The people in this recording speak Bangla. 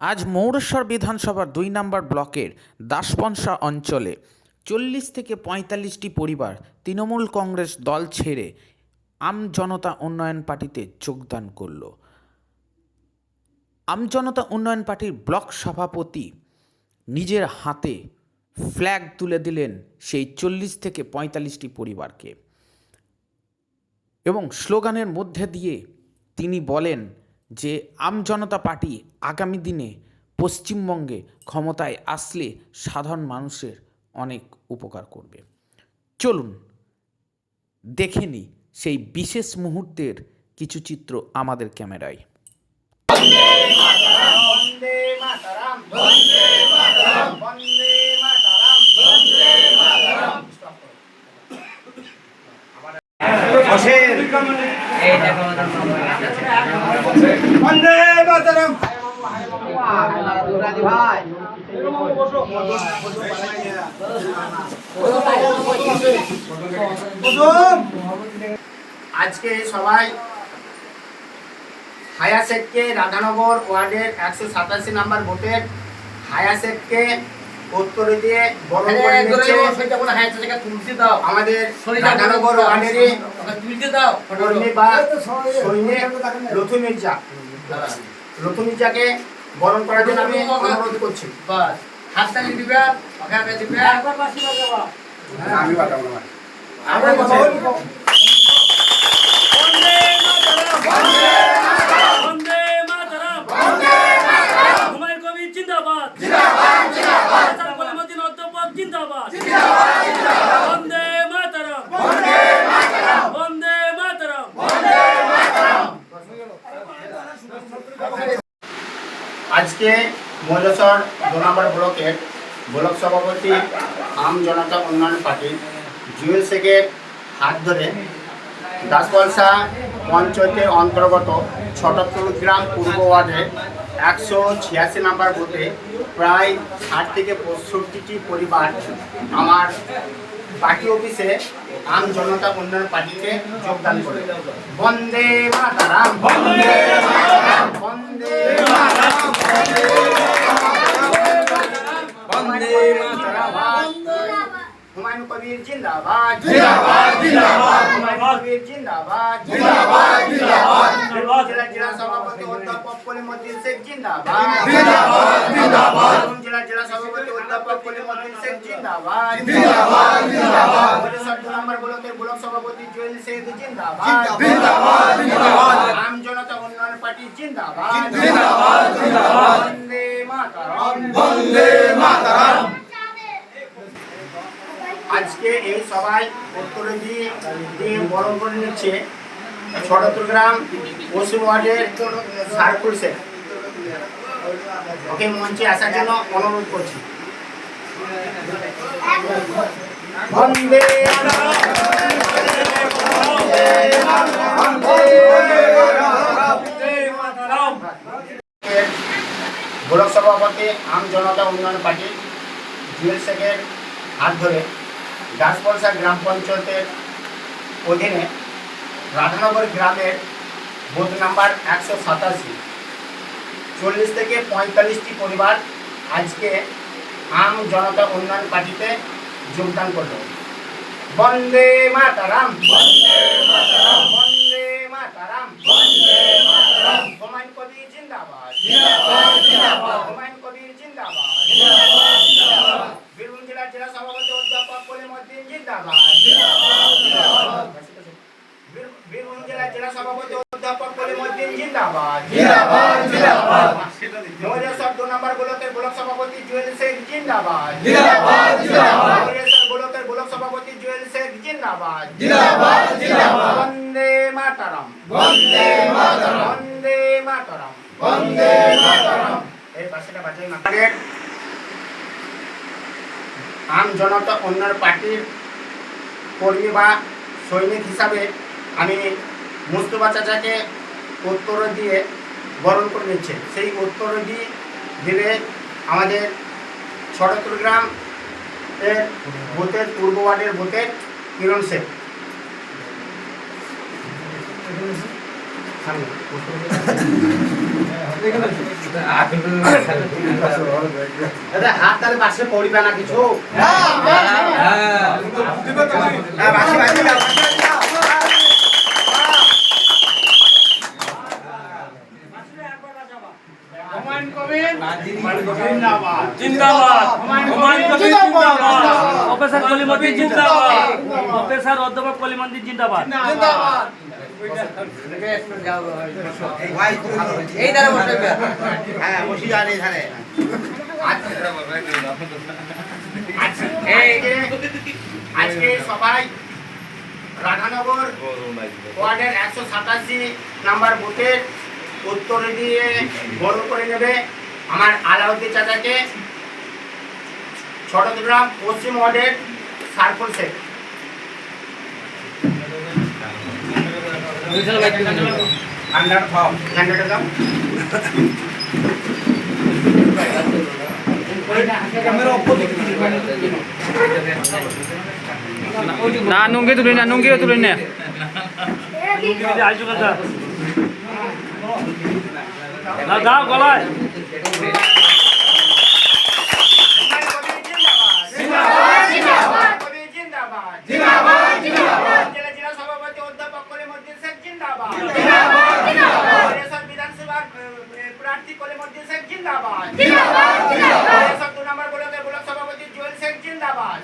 আজ মৌরেশ্বর বিধানসভার ২ নম্বর ব্লকের দাসপনসা অঞ্চলে ৪০ থেকে ৪৫টি পরিবার তৃণমূল কংগ্রেস দল ছেড়ে আমজনতা উন্নয়ন পার্টিতে যোগদান করল। আমজনতা উন্নয়ন পার্টির ব্লক সভাপতি নিজের হাতে ফ্ল্যাগ তুলে দিলেন সেই ৪০ থেকে ৪৫টি পরিবারকে এবং স্লোগানের মধ্যে দিয়ে তিনি বলেন যে আমজনতা পার্টি আগামী দিনে পশ্চিমবঙ্গে ক্ষমতায় আসলে সাধারণ মানুষের অনেক উপকার করবে। চলুন দেখে নিই সেই বিশেষ মুহূর্তের কিছু চিত্র আমাদের ক্যামেরায়। বন্দে মাতরম। আজকে সবাই হায়া শেখকে রাধানগর ওয়ার্ডের 187 নম্বর ভোটের হায়া শেখকে উত্তর দিয়ে বরণ করে নিচ্ছে আমাদের রাধানগর ওয়ার্ডের কর্মী বা সৈনিক লথু মির্জাকে বরণ করার জন্য আমি অনুরোধ করছি। হাততালি দিবে, আমি বাজাবো না। আমরা বলবো বন্দে মাতরম, বন্দে মাতরম, বন্দে মাতরম। হুমায়ুন কবির জিন্দাবাদ, জিন্দাবাদ, জিন্দাবাদ। হাসান কলিমুদ্দিন অধ্যাপক জিন্দাবাদ, জিন্দাবাদ, জিন্দাবাদ। বন্দে মাতরম, বন্দে মাতরম, বন্দে মাতরম, বন্দে মাতরম। আজকে মৌলেশ্বর ২ নম্বর ব্লকের ব্লক সভাপতি আম জনতা উন্নয়ন পার্টি জুয়েল শেখের হাত ধরে দাসপনসা পঞ্চায়েতের অন্তর্গত ছোটপুর গ্রাম পূর্ব ওয়ার্ডের 186 নম্বর বুথে প্রায় 60 থেকে 65টি পরিবার আমার পার্টি অফিসে আম জনতা উন্নয়ন পার্টিতে যোগদান করে। বন্দে মাতরম, বন্দে মাতরম, বন্দে মাতরম, বন্দে মাতরম। হুমায়ুন কবির জিন্দাবাদ, জিন্দাবাদ, জিন্দাবাদ। হুমায়ুন কবির জিন্দাবাদ, জিন্দাবাদ, জিন্দাবাদ। জেলা সভাপতি অধ্যাপক কলিমুদ্দিন শেখ জিন্দাবাদ, জিন্দাবাদ, জিন্দাবাদ। জেলা সভাপতি অধ্যাপক কলিমুদ্দিন শেখ জিন্দাবাদ, জিন্দাবাদ, জিন্দাবাদ। মৌলেশ্বর ২ নম্বর ব্লকের ব্লক সভাপতি জুয়েল শেখ জিন্দাবাদ, জিন্দাবাদ, জিন্দাবাদ। আম জনতা উন্নয়ন পার্টি জিন্দাবাদ, জিন্দাবাদ, জিন্দাবাদ। বন্দে মাতরম, বন্দে মাতরম। আজকে এই সবাই উত্তরে দিয়ে বরণ করে নিচ্ছে ছোটপুর গ্রাম পশ্চিম ওয়ার্ডের সার্কুল শেখ। ওকে মঞ্চে আসার জন্য অনুরোধ করছি। বন্দে ব্লক সভাপতি আম জনতা উন্নয়ন পার্টি জুয়েল শেখের হাত ধরে দাসপনসা গ্রাম পঞ্চায়েতের অধীনে রাধানগর গ্রামের বুথ নাম্বার 187 40 থেকে 45টি পরিবার আজকে আম জনতা উন্নয়ন পার্টিতে যোগদান করল। বন্দে মাতরম, বন্দে মাতরম, বন্দে মাতরম, বন্দে মাতরম। হুমায়ুন কবির জিন্দাবাদ, জিন্দাবাদ, জিন্দাবাদ। হুমায়ুন কবির জিন্দাবাদ, জিন্দাবাদ, জিন্দাবাদ। বীরভূম জেলা সভাপতি অধ্যাপক কলিমুদ্দিন জিন্দাবাদ, জিন্দাবাদ, জিন্দাবাদ। বীরভূম জেলা সভাপতি অধ্যাপক কলিমুদ্দিন জিন্দাবাদ, জিন্দাবাদ, জিন্দাবাদ। মৌলেশ্বর ২ নম্বর ব্লকের ব্লক সভাপতি জুয়েল শেখ জিন্দাবাদ, জিন্দাবাদ, জিন্দাবাদ। মৌলেশ্বর ব্লকের ব্লক সভাপতি জুয়েল শেখ জিন্দাবাদ, জিন্দাবাদ, জিন্দাবাদ। বন্দে মাতরম, বন্দে মাতরম, বন্দে মাতরম, বন্দে মাতরম। এই পাশেটা বাজাই না। আম জনতা উন্নয়ন পার্টির কর্মী বা সৈনিক হিসাবে আমি মুস্তফা চাচাকে উত্তর দিয়ে বরণ করে নিচ্ছে। সেই উত্তর দিয়ে দিলে আমাদের ছোটপুর গ্রাম এর বুথের পূর্ব ওয়ার্ডের বুথের কিরণ শেখ। সামনে হাত তাহলে বাসে পড়িবে না কিছু জিন্দাবাদ হুমায়ুন কবির জিন্দাবাদ প্রফেসর কলিমুদ্দিন জিন্দাবাদ প্রফেসর অধ্যাপক কলিমুদ্দিন জিন্দাবাদ এই ধারে বসে হ্যাঁ বসি যান এই ধারে আজকে সবাই রাধানগর ওয়ার্ডের 187 নাম্বার বুথের উত্তর দিয়ে বড় করে নেবে আমার আলাউদ্দিন চাচাকে ছোটগ্রাম পশ্চিম ওয়ার্ডের সার্কুল সেট না নুঙ্গি তুলি না নুঙ্গিও তুলি না না দাও গলায় জেলা সভাপতি অধ্যাপক কলিমুদ্দিন শেখ জিন্দাবাদ বিধানসভার প্রার্থী কলিমুদ্দিন শেখ জিন্দাবাদ 2 নম্বর ব্লকের ব্লক সভাপতি জুয়েল শেখ জিন্দাবাদ